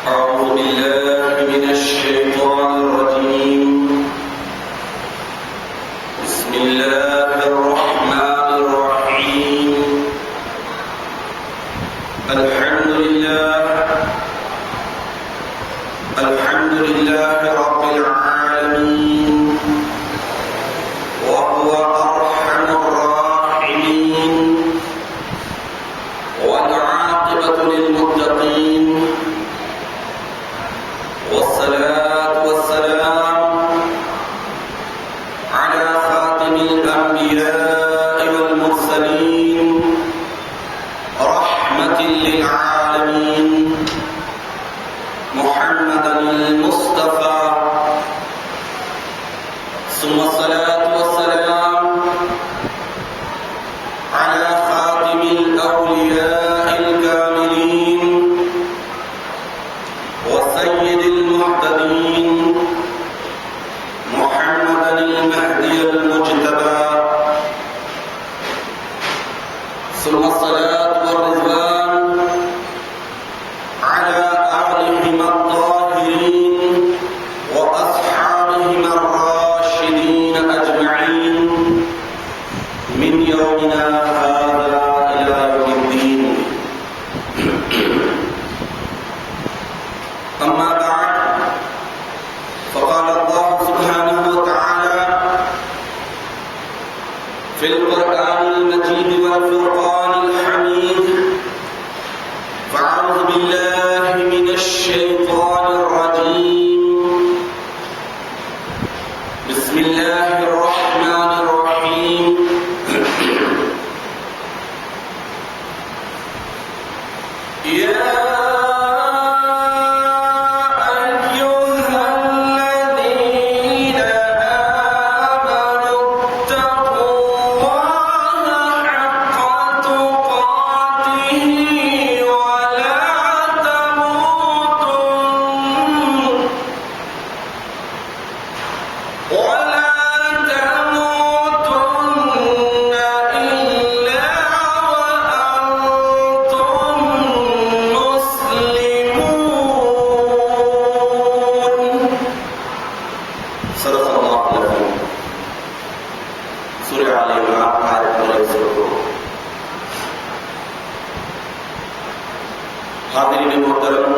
أعوذ بالله من الشيطان الرجيم. بسم الله الرحمن الرحيم. الحمد لله رب العالمين، وهو أرحم الراحمين، والعاقبة للمتقين، والصلاة والسلام على خاتم الأنبياء والمرسلين، رحمة للعالمين، محمد المصطفى، ثم الصلاة والسلام على خاتم الأولياء الكاملين، وسيد المهتدين، محمد المهدي المجتبى، ثم الصلاة والرضوان على آلهما الطاهرين وأصحابهما الراشدين أجمعين من يومنا هذا إلى يوم الدين. أما بعد، فقال الله سبحانه وتعالى في القرآن المجيد والفرقان الحميد: فأعوذ بالله من الشيطان الرجيم، بسم الله الرحمن الرحيم. يا حاضرین محترم،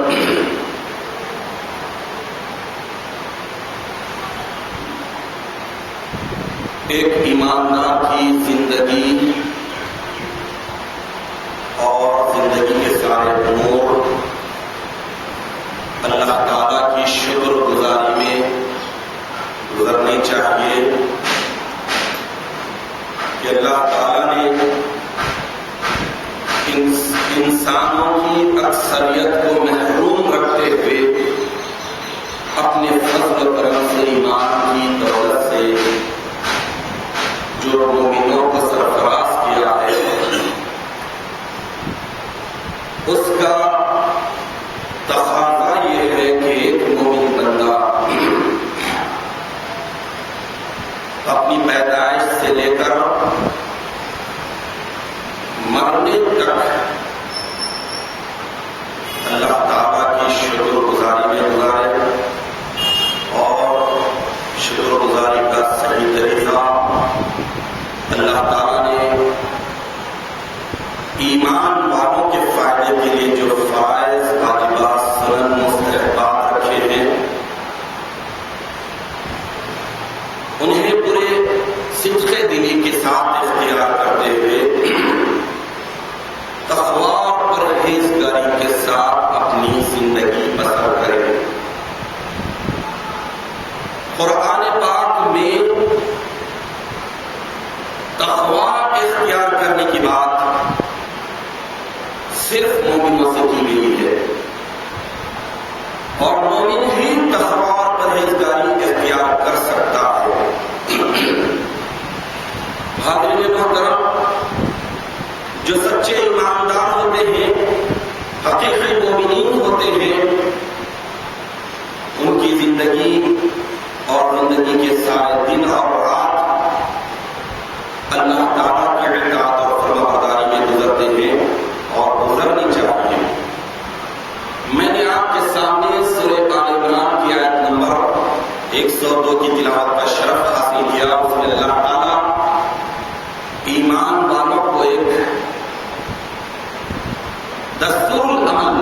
ایک ایماندار کی زندگی اور زندگی کے سارے امور اللہ تعالیٰ کی شکر گزاری میں گزرنی چاہیے کہ اللہ تعالیٰ نے انسانوں کی اکثریت کو محروم رکھتے ہوئے اپنے فضل و کرم سے، ایمان کی دولت سے جو مومنوں کو سرفراز کیا ہے، اس کا تقاضا یہ ہے کہ ایک مومن بندہ اپنی پیدائش سے لے کر مرنے تک اللہ تعالیٰ کی شکر گزاری میں گزارے، اور شکر گزاری کا صحیح طریقہ اللہ تعالیٰ نے ایمان والوں کے فائدے کے لیے جو فرائض، واجبات، سنن، مستحبات رکھے ہیں، انہیں پورے صدق دلی کے ساتھ اختیار کرتے ہوئے تقویٰ اور پرہیزگاری کے ساتھ اپنی زندگی بسر کریں۔ قرآن پاک میں تقویٰ اختیار کرنے کی بات صرف مومنوں سے کی گئی ہے، اور مومن ہی تقویٰ اور پرہیزگاری اختیار کر سکتا ہے۔ حاضرین محترم، جو سچے ایماندار ہوتے ہیں، حقیقی مومنین ہوتے ہیں، ان کی زندگی اور زندگی کے سارے دن اور رات اللہ تعالیٰ کی اطاعت اور فرمانبرداری میں گزرتے ہیں، اور گزرنی چاہیے۔ آپ کے سامنے سورہ آل عمران کی آیت نمبر 102 کی تلاوت کا شرف حاصل کیا. اس میں اللہ تعالیٰ ایمان والوں کو ایک دستور العمل،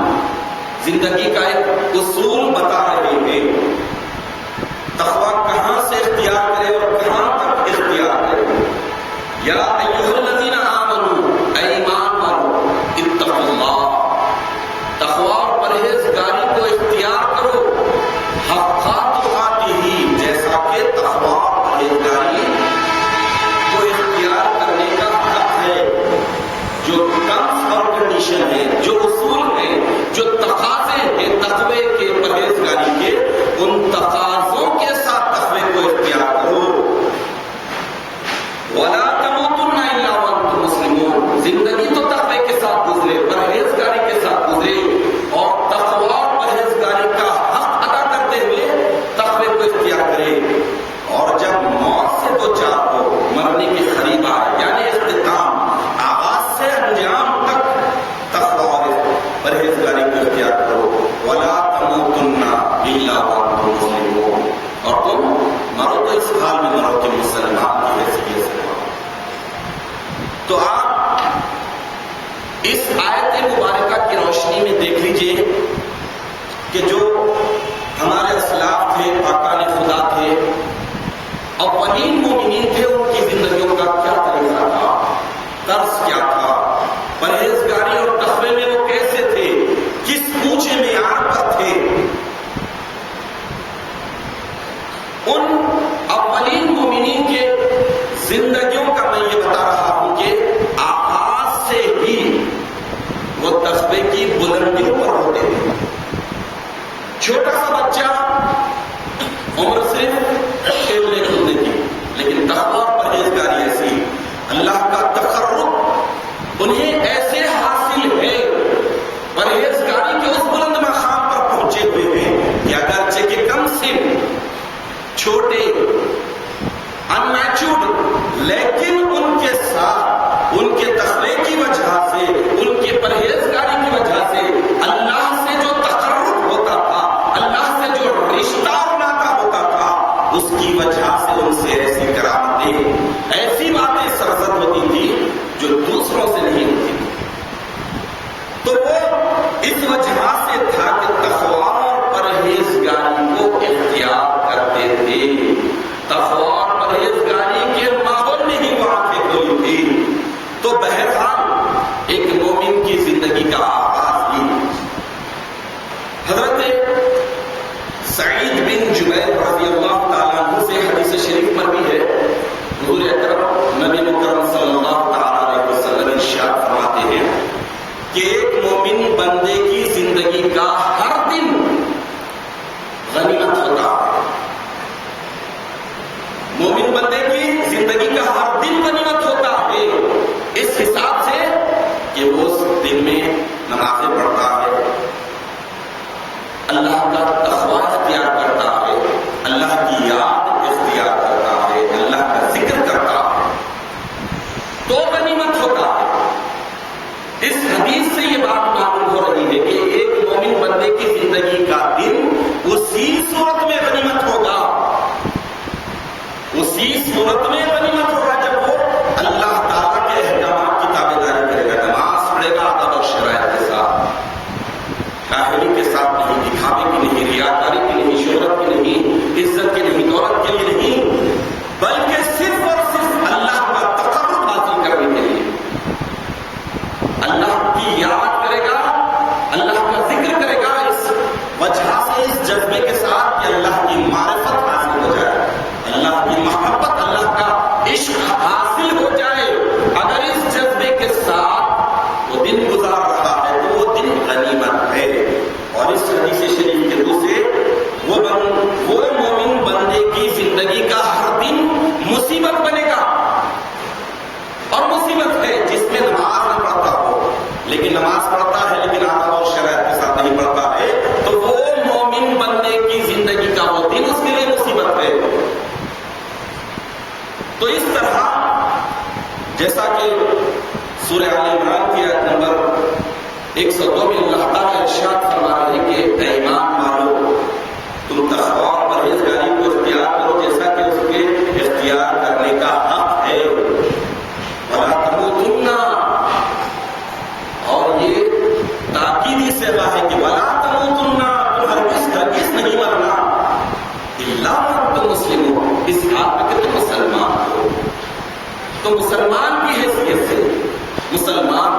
زندگی کا ایک اصول بتا رہے ہیں. تقویٰ کہاں سے اختیار کرے اور کہاں تک اختیار کرے. یا ایھا الذین آمنوا، اے ایمان والو، اتقوا اللہ، تقویٰ اور پرہیزگاری کو اختیار کرو حق تقاته، جیسا کہ تقویٰ اور پرہیزگاری کو اختیار کرنے کا حق ہے. جو ٹرمز اور کنڈیشن ہے، جو اصول ہیں، جو تقاضے ہیں تقوی کے، پرہیزگاری کے، ان تقاضوں کے ساتھ تقوی کو اختیار کرو. وَلَا تَمُوتُنَّ إِلَّا وَأَنتُم مُّسْلِمُونَ، زندگی تو تقوی کے ساتھ گزرے، پرہیزگاری کے ساتھ گزرے، اور تقوی اور پرہیزگاری کا حق ادا کرتے ہوئے تقوی کو اختیار کرے. اور جب موت سے دو چار ہو، مرنے کے قریب آئے، یعنی اختتام، آغاز سے انجام تک تقوی اور پرہیزگاری کو اختیار کرو. وَلَا تَمُوتُنَّ إِلَّا وَأَنتُم مُّسْلِمُونَ، اور تم مرو تو اس حال میں مرو کہ مسلمان کی حیثیت سے مرو. تو آپ اس آیت مبارکہ کی روشنی میں دیکھ لیجئے کہ جو ہمارے اسلاف تھے، پاکان خدا تھے، اولین مومنین تھے، ان کی زندگیوں کا کیا طریقہ تھا، طرز کیا تھا، پرہیزگاری اور تقوی میں وہ کیسے تھے، کس اونچے معیار پر تھے. ان اولین مومنین کے زندگیوں کا میں یہ بتا رہا ہوں کہ آغاز سے ہی وہ تقوی کی بلندیوں پر ہوتے تھے. چھوٹا سا بچہ، عمر صرف کھیلنے کودنے کی، لیکن تقوی اور پرہیزگاری ایسی، اللہ کا تقرب انہیں ایسے حاصل ہے، پرہیزگاری کے اس بلند مقام پر پہنچے ہوئے ہیں کہ اگرچہ کہ کم سن، چھوٹے، انمیچورڈ، لیکن ان کے ساتھ ان کے تقوی کی وجہ سے، ان کے پرہیزگاری کی وجہ سے اللہ سے جو تقرب ہوتا تھا، اللہ سے جو رشتہ ناتا ہوتا تھا، اس کی وجہ سے ان سے ایسی کرامتیں، ایسی باتیں سرزد ہوتی تھی جو دوسروں سے نہیں ہوتی تھی. تو وہ اس وجہ سے تھا کہ تقوی اور پرہیزگاری کو اختیار کرتے تھے. تقوی اور پرہیزگاری کے ماحول میں ہی وہ آنکھیں کھولی تھی. تو بہرحال ایک مومن کی زندگی کا آغاز ہی حضرت سعید بن جبیر رضی اللہ تعالیٰ عنہ سے حدیث شریف پر بھی ہے. حضور اکرم نبی مکرم صلی اللہ تعالیٰ علیہ وسلم ارشاد فرماتے ہیں کہ ایک مومن بندے کی زندگی کا ہر دن غنیمت ہوتا ہے. مومن بندے کی زندگی کا ہر دن غنیمت ہوتا ہے، اس حساب سے کہ وہ اس دن میں نمازیں پڑھتا ہے، اللہ کا تقویٰ اختیار کرتا ہے، اللہ کی یاد اختیار کرتا ہے، اللہ کا ذکر کرتا ہے، تو غنیمت ہوتا ہے. اس حدیث سے یہ بات معلوم ہو رہی ہے کہ ایک مومن بندے کی زندگی کا دن اسی صورت میں غنیمت ہوگا، اسی صورت میں غنیمت ہوگا جب وہ اللہ تعالیٰ کے احکامات کی تابعداری کرے گا، نماز پڑھے گا ادب اور شرائط کے ساتھ، کاہلی کے ساتھ نہیں، دکھاوے کی نہیں، ریاکاری کی نہیں، شہرت کی نہیں، عزت کی نہیں، دولت کے لیے نہیں، بلکہ صرف اور صرف اللہ کا تقرب حاصل کرنے کے لیے. اللہ کی یاد کرے گا، اللہ کا ذکر کرے گا، اس وجہ سے، اس جذبے کے ساتھ کہ اللہ کی معرفت حاصل ہو جائے، اللہ کی محبت، اللہ کا عشق حاصل ہو جائے. اگر اس جذبے کے ساتھ وہ دن گزار رہا ہے تو وہ دن غنیمت ہے. اور اس حدیث شریف کے دوسرے وہ مومن بندے کی زندگی کا ہر دن مصیبت بنے گا. اور مصیبت ہے جس میں نماز نہ پڑھتا ہو، لیکن نماز پڑھتا ہے لیکن آداب اور شرائط کے ساتھ نہیں پڑھتا ہے، تو وہ مومن بندے کی زندگی کا وہ دن اس کے لیے مصیبت ہے. تو اس طرح جیسا کہ سورہ آل عمران کی آیت نمبر 102 میں اللہ تعالیٰ ارشاد فرما رہے ہیں کہ اے ایمان والو تم تقوی اور پرہیزگاری کو اختیار کرو جیسا کہ اس کے اختیار کرنے کا حق ہے. وَلَا تَمُوتُنَّ، اور یہ تاکیدی صیغہ ہے کہ وَلَا تَمُوتُنَّ، تم ہرگز نہیں مرنا اِلَّا وَأَنْتُم مُسْلِمُونَ، اس حال میں کہ تم مسلمان ہو. تو مسلمان کی حیثیت سے مسلمان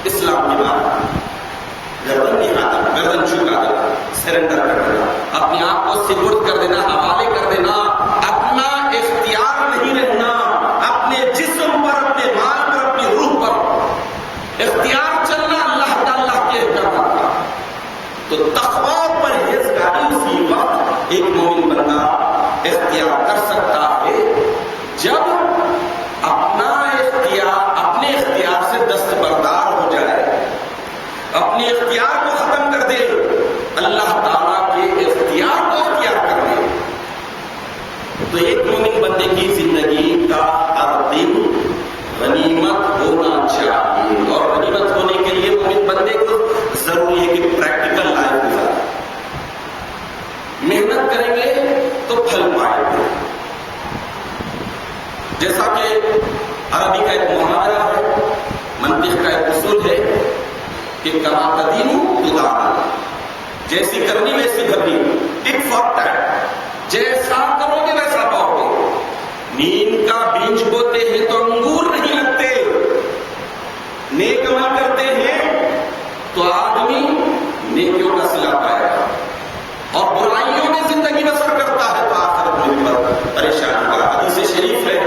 اسلام کی بات گردن نہانا، گردن جھکا دینا، سرنڈر کر دینا، اپنے آپ کو سپرد کر دینا، حوالے کر دینا، اپنا اختیار نہیں رہنا، اپنے جسم پر، اپنے مال پر، اپنی روح پر اختیار چلنا اللہ تعالیٰ کے احکامات کا. تو تقوی اور پرہیزگاری اسی وقت ایک مومن بندہ اختیار کر سکتا ہے جب اپنے اختیار سے دستبردار ہو جائے، اپنے اختیار کو ختم کر دے، اللہ تعالیٰ کے اختیار کو اختیار کر دے. تو ایک مومن بندے کی زندگی کا ہر دن غنیمت ہونا چاہیے، اور غنیمت ہونے کے لیے مومن بندے کو ضروری ہے کہ پریکٹیکل لائف گزارے. محنت کریں گے تو پھل پائیں گے. جیسا کہ عربی کا ایک محاورہ ہے، منطق کا ایک اصول ہے کہ کما تدین تدان، جیسی کرنی ویسی بھرنی، ٹٹ فار ٹیٹ، جیسا کرو گے ویسا پاؤ گے. نیند کا بیج بوتے ہیں تو انگور نہیں لگتے، نیک عمل کرتے ہیں تو آدمی نیکیوں کا صلہ پائے گا، اور برائیوں میں زندگی بسر کرتا ہے تو آخرت میں پر پریشان ہوگا. حدیث شریف ہے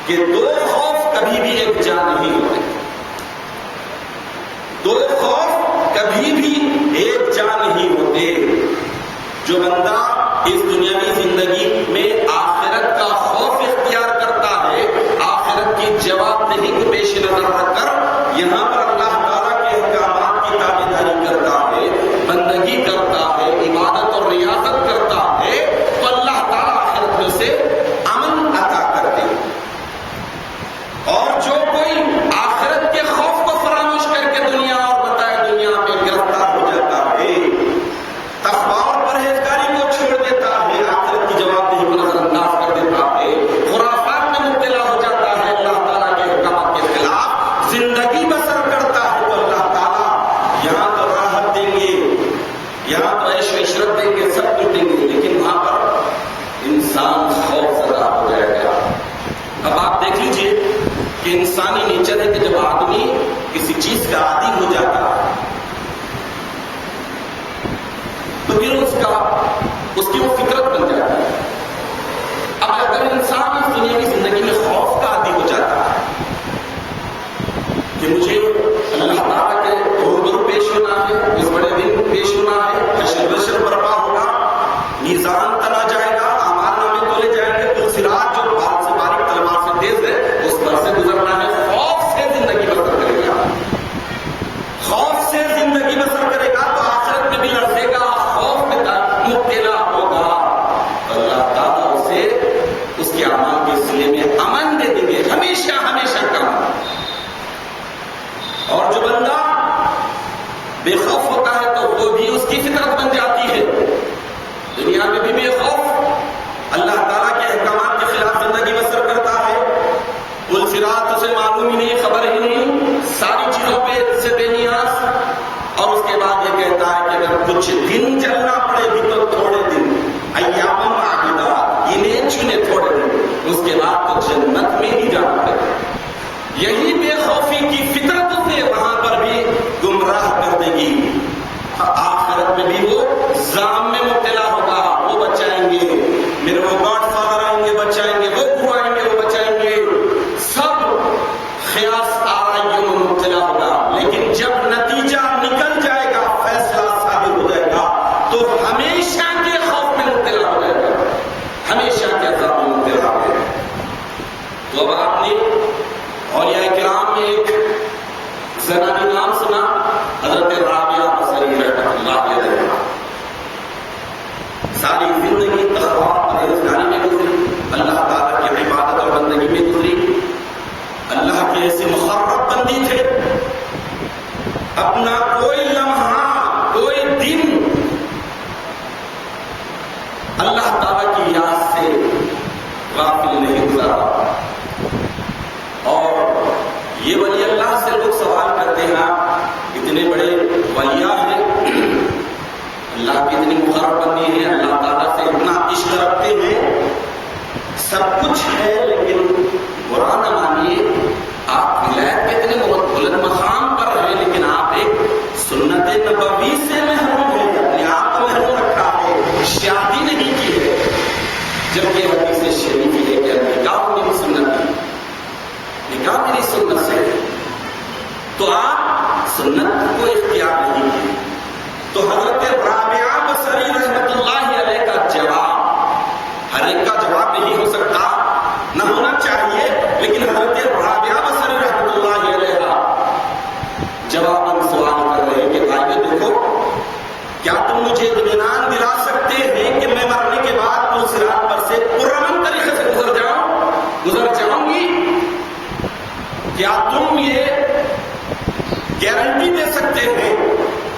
کہ دو خوف کبھی بھی ایک جان نہیں ہوتے، دو خوف کبھی بھی ایک جان نہیں ہوتے. جو بندہ اس دنیاوی زندگی میں آخرت کا خوف اختیار کرتا ہے، آخرت کی جواب دہی کو پیش نظر رکھ کر یہاں پر اللہ تعالیٰ کے احکامات کی تابعداری کرتا ہے، بندگی کرتا ہے، عبادت اور ریاضت کرتا ہے، تو اللہ تعالیٰ آخرت میں سے امن عطا کرتے ہیں. اور جو کوئی آخرت کے خوف کو فراموش کر کے دنیا اور بتائے دنیا میں گرفتار ہو جاتا ہے، تقوی اور پرہیزگاری کو چھوڑ دیتا ہے، آخرت کی جواب دہی کو نظر انداز کر دیتا ہے، خرافات میں مبتلا ہو جاتا ہے، اللہ تعالیٰ کے احکامات کے خلاف زندگی بسر کرتا ہے، تو اللہ تعالیٰ یہاں تو راحت دیں گے، یہاں تو عیش و عشرت دیں گے، سب کچھ دیں گے، لیکن وہاں پر انسان خوف زدہ ہو جائے گا. اب آپ دیکھ لیجئے کہ انسانی نیچر ہے کہ جب آدمی کسی چیز کا عادی ہو جاتا ہے تو پھر اس کی وہ فطرت بن جاتی ہے. اب اگر انسان اس دنیاوی زندگی میں خوف کا عادی ہو جاتا ہے کہ مجھے اللہ تعالیٰ کے روبرو پیش ہونا ہے، اس بڑے دن پیش ہونا ہے، حشر بشر برپا ہوگا، میزان تنا جائے گا، اعمال نامے تولے جائیں گے، تو صراط جو بال سے باریک تلوار سے تیز ہے اس پر سے گزرنا ہے. خوف سے زندگی بسر کرے گا، خوف سے زندگی بسر کرے گا تو آخرت میں بھی لڑے گا، خوف میں مبتلا ہوگا، اللہ تعالیٰ اسے اس کے اعمال کے سلے میں امن دے دیں گے، ہمیشہ ہمیشہ کا. اور جو بندہ بے خوف ہوتا ہے تو وہ بھی اس کی فطرت بن جاتی ہے، دنیا میں بھی بے خوف، اللہ تعالیٰ کے احکامات کے خلاف زندگی بسر کرتا ہے، پل صراط اسے معلوم ہی نہیں، خبر ہی نہیں، ساری چیزوں پہ سے بے نیاز، اور اس کے بعد یہ کہتا ہے کہ اگر کچھ دن چلنا پڑے بھی تو تھوڑے دن، ایام معدودات، گنے چنے تھوڑے دن، اس کے بعد تو جنت میں ہی جانا پڑے گا. یہی بے خوفی کی فطرت سے وہاں پر بھی گمراہ کر دے گی. آخرت میں بھی وہ زام میں مبتلا ہوگا، وہ بچائیں گے، میرے وہ گاڈ فادر آئیں گے بچائیں گے، وہ گرو آئیں گے وہ بچائیں گے، سب خیاس آرائیوں میں مبتلا ہوگا. لیکن جب نتیجہ نکل جائے گا، فیصلہ ثابت ہو جائے گا، اپنا کوئی لمحہ، کوئی دن اللہ تعالیٰ کی یاد سے غافل نہیں گزارا. اور یہ ولی اللہ سے لوگ سوال کرتے ہیں، اتنے بڑے ولیاء ہیں، اللہ کی اتنی مقرب بندی ہے، اللہ تعالیٰ سے اتنا عشق رکھتے ہیں، سب کچھ ہے، لیکن برا نہ مانیے، آپ ولایت کے اتنے بلند مقام پر ہیں، لیکن آپ ایک سنت نبوی سے محروم ہیں، اپنے آپ کو محروم رکھا ہے، شادی نہیں کی ہے، جبکہ حدیث شریف ہے کہ نکاح میری سنت ہے، نکاح میری سنت سے ہے، تو آپ سنت کو اختیار نہیں کی. تو حضرت رابعہ بصری رحمۃ اللہ علیہ کا جواب، ہر ایک کا جواب نہیں ہو سکتا، نہ ہونا چاہیے، لیکن حضرت رابعہ بصری رحمۃ اللہ علیہ جواب سوال کر رہے ہیں کہ بھائی دیکھو، کیا تم مجھے اطمینان دلا سکتے ہیں کہ میں مرنے کے بعد اس صراط پر سے پرامن طریقے سے گزر جاؤں گی؟ کیا تم یہ گارنٹی دے سکتے ہیں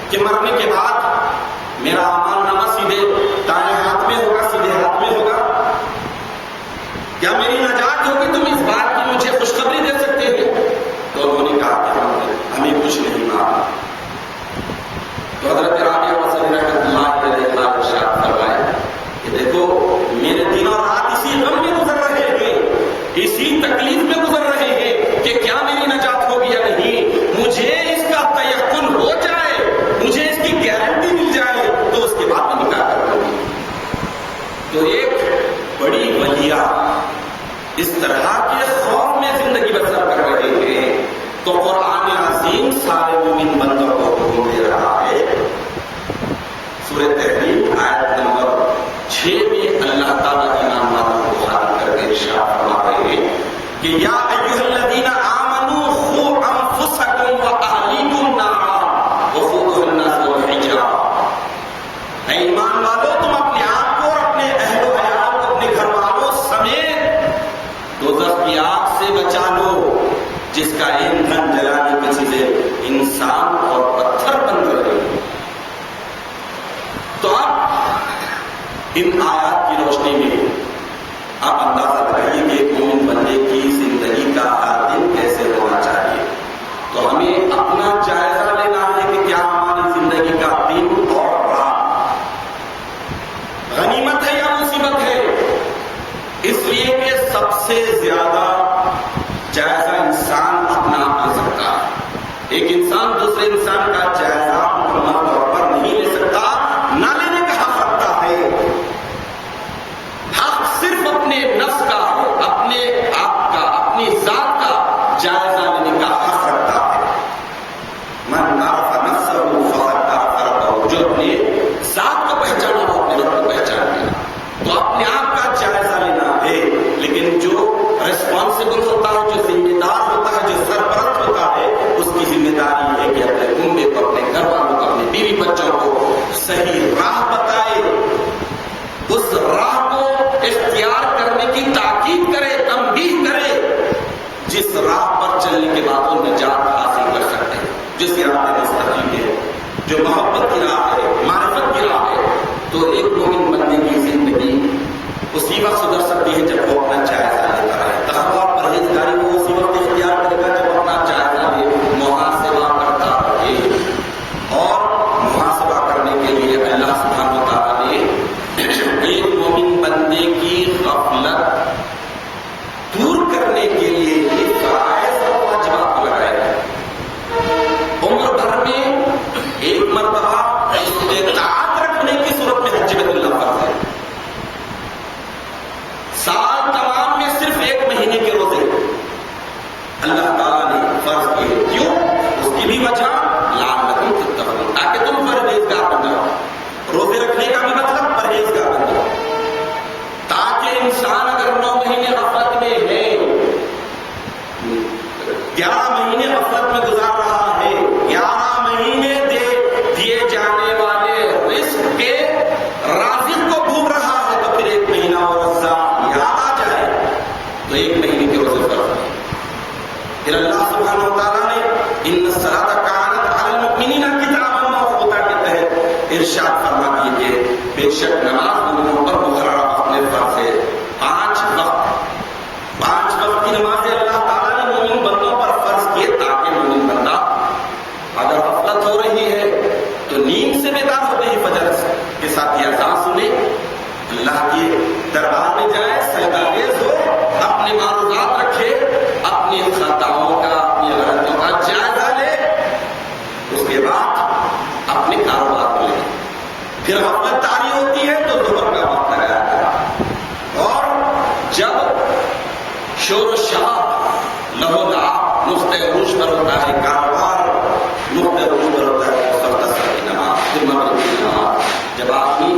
کہ مرنے کے بعد میرا اعمال نامہ سیدھے دائیں ہاتھ میں ہوگا، سیدھے ہاتھ میں ہوگا؟ کیا میری نجات ہوگی؟ تم اس بات کی مجھے خوشخبری دے سکتے ہیں؟ تو انہوں نے کہا کہ ہمیں کچھ نہیں معلوم. تو حضرت رابعہ بصری رحمۃ اللہ علیہ ارشاد فرمائے کہ دیکھو، میرے دن اور رات اسی غم میں گزر رہے ہیں، اسی تکلیف میں گزر رہے ہیں کہ کیا میری نجات ہوگی یا نہیں. مجھے اس کا تیقن ہو جائے، مجھے اس کی گارنٹی مل جائے، تو اس کے بعد میں نکاح کر لوں گی. تو ایک بڑی ولیہ اس طرح کے خوف میں زندگی بسر کر رہے ہیں، تو قرآن عظیم سارے مومن بندوں کو حکم دے رہا ہے. سورہ تحریم آیت نمبر 6 میں اللہ تعالیٰ انعام والوں کو خاطب کر کے ارشاد فرما رہے ہیں کہ یا ایھا الذین آمنوا قوا انفسکم واہلیکم نارا وقودها الناس والحجارہ. اے ایمان والو، تم اپنے آپ کو اور اپنے اہل و عیال کو، اپنے گھر والوں سمیت دوزخ کی آگ سے بچا لو، جس کا ایندھن جلانے کی چیزیں انسان اور پتھر بن رہے ہیں. تو اب ان آیات کی روشنی میں آپ اندازہ لگائیے کہ ایک مومن بندے کی زندگی کا ہر دن کیسے ہونا چاہیے. تو ہمیں اپنا جائزہ لینا ہے کہ کیا ہماری زندگی کا دن اور رات غنیمت ہے یا مصیبت ہے. اس لیے کہ سب سے زیادہ جائزہ انسان اپنا آپ لے سکتا ہے. ایک انسان دوسرے انسان کا جائزہ مکمل طور پر نہیں لے سکتا، نہ لینے کا حق رکھتا ہے. حق صرف اپنے نفس کا، اپنے آپ کا، اپنی ذات کا جائزہ لینے کا حق رکھتا ہے. من عرف نفسہ فقد عرف ربہ، جو اپنے ذات کو پہچانا وہ اپنے رب کو پہچان لیا. تو اپنے آپ کا جائزہ لینا ہے، لیکن جو ریسپانسبل ہوتا ہے، جو ذمہ دار ہوتا ہے، جو سرپرست ہوتا ہے، اس کی ذمہ داری ہے کہ اپنے کنبے پر فرما دیے کہ بے شک نماز مومنوں پر مقررہ وقت میں فرض ہے. 5 وقت کی نمازیں اللہ تعالیٰ نے مومن بندوں پر فرض کیے تاکہ مومن بندہ اگر غفلت ہو رہی ہے تو نیند سے بیدار ہوتے ہی فجر کے ساتھ یہ اذان سنے، اللہ کے دربار میں جائے، سجدہ ریز ہو، اپنے معروضات رکھے، اپنی خطاؤں کا، اپنی غلطیوں کا جائزہ لے، اس کے بعد اپنے کاروبار کو لے. پھر غفلت طاری ہوتی ہے تو ظہر کا وقت لگایا جائے، اور جب شور و شعب لہو لعب نقطۂ عروج پر ہوتا ہے، کاروبار نقطۂ عروج پر ہوتا ہے، سب دستر کی نماز، پھر مغرب کی نماز. جب آدمی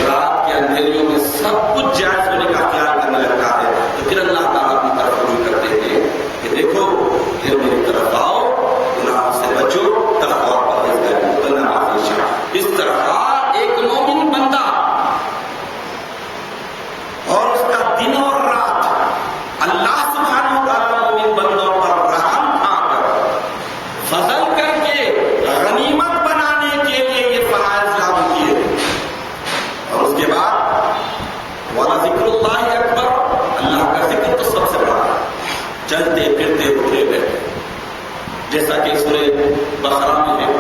رات کے اندھیریوں میں سب کچھ جائز ہونے کا خیال کرنے لگتا ہے تو پھر اللہ تعالیٰ اپنی طرف رجوع کرتے ہیں کہ دیکھو پھر میری طرف آؤ، گناہوں سے بچو، تقویٰ اور پرہیزگاری کو نماز شاہ. اس طرح ایک مومن بندہ اور اس کا دن اور رات اللہ سبحانہ و تعالیٰ مومن بندوں پر رحم کھا کر فضل کر کے غنیمت بنانے کے لیے یہ فرائض لاگو کیے. اور اس کے بعد والا ذکر اللہ اکبر، اللہ کا ذکر تو سب سے بڑا ہے، چلتے پھرتے اٹھے بیٹھے، جیسا کہ سورہ بقرہ میں ہے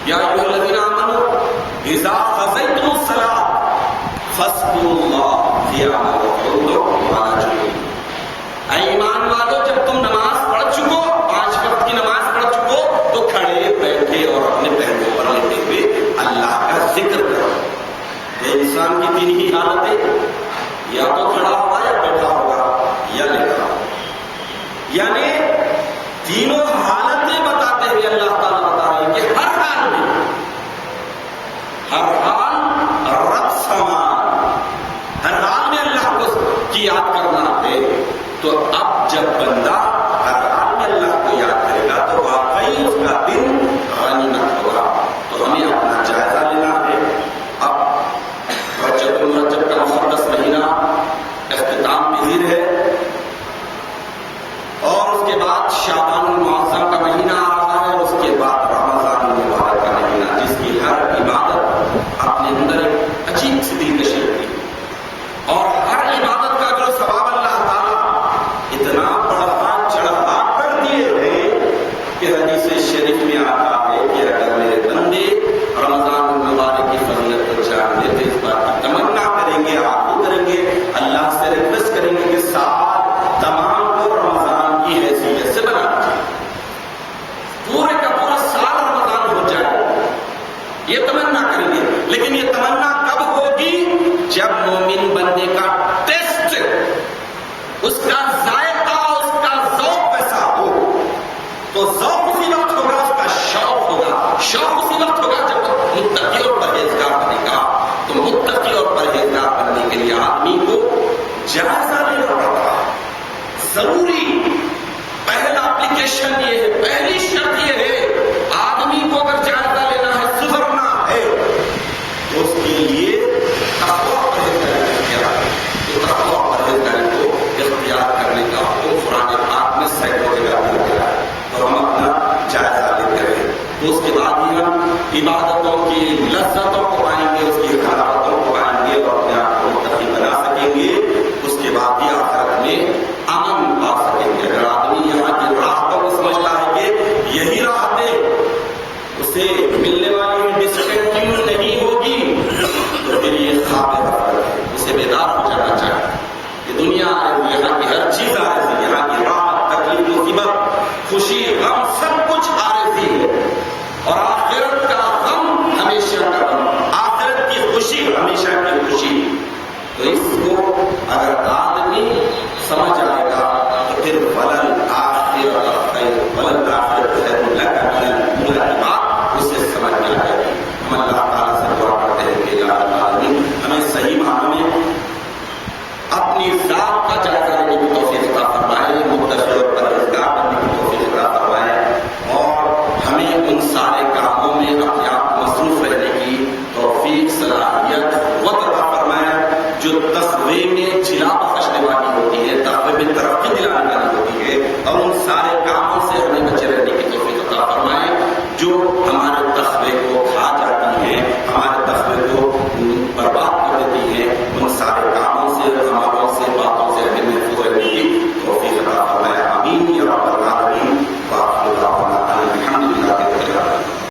یا ایھا الذین آمنوا اذا قضیتم الصلاۃ فاذکروا اللہ قیاما وقعودا وعلی جنوبہم. اے ایمان والو، جب تم نماز پڑھ چکو، 5 وقت کی نماز پڑھ چکو تو کھڑے بیٹھے اور اپنے پیروں پر لیٹے ہوئے اللہ کا ذکر کرو. یہ انسان کی تین ہی حالتیں، یا تو کھڑا ہوگا یا بیٹھا ہوگا یا لیٹا ہوگا، یعنی تینوں حالتیں بتاتے ہوئے اللہ تعالیٰ بتا رہے ہیں کہ ہر حال میں، ہر حال رب سمان، ہر حال میں اللہ کو کی یاد کرنا ہے. تو اب جب بندہ ہر حال میں اللہ کو یاد کرے گا تو واقعی اس کا دن غنیمت ہوگا. تو ہمیں اپنا جائزہ لینا ہے. اب رجب المرجب کا مقدس مہینہ اختتام پذیر ہے، اور اس کے بعد شعبان المعظم کا مہینہ آ رہا ہے، اور اس کے بعد رمضان المبارک کا مہینہ، جس کی ہر عبادت اپنے اندر ایک عجیب سی دلکشی ہوتی ہے، اور ہر عبادت کا جو ثواب اللہ تعالیٰ اتنا بڑھا چڑھا کر دیے ہیں کہ حدیث شریف میں آتا ہے کہ اگر میرے بندے رمضان المبارک کی فضیلت کو جانتے تو اس بات کی تمنا کریں گے، آرزو کریں گے، اللہ سے ریکویسٹ کریں گے کہ سال تمام کو رمضان کی حیثیت سے بنا دیجیے، پورے کا پورا سال رمضان ہو جائے، یہ تمنا کریں گے. لیکن یہ تمنا کب ہوگی؟ جب مومن بندے کا ٹیسٹ، اس کا ذائقہ، اس کا ذوق ویسا ہو. تو ذوق اسی وقت ہوگا، اس کا شوق ہوگا، شوق اسی وقت ہوگا جب متقی اور پرہیزگار بنے گا. تو متقی اور پرہیزگار بننے کے لیے آدمی کو جائزہ لینا پڑتا ہے، ضروری. پہلا اپلیکیشن یہ ہے، پہلی شرط یہ ہے، آدمی کو اگر جائزہ لینا ہے، سدھرنا ہے، تو اس کے لیے تقویٰ اور پرہیزگاری کیا ہے. تو تقویٰ اور پرہیزگاری کو اختیار کرنے کا حکم قرآن پاک میں سینکڑوں جگہ دیا گیا ہے، اور ہم اپنا جائزہ لیتے ہیں. تو اس کے بعد ہی ہم عبادتوں کی لذتوں کو پائیں گے، اس کی حلاوتوں کو پائیں گے، اور اپنے آپ کو متقی بنا سکیں گے. اس کے بعد ہی آخرت میں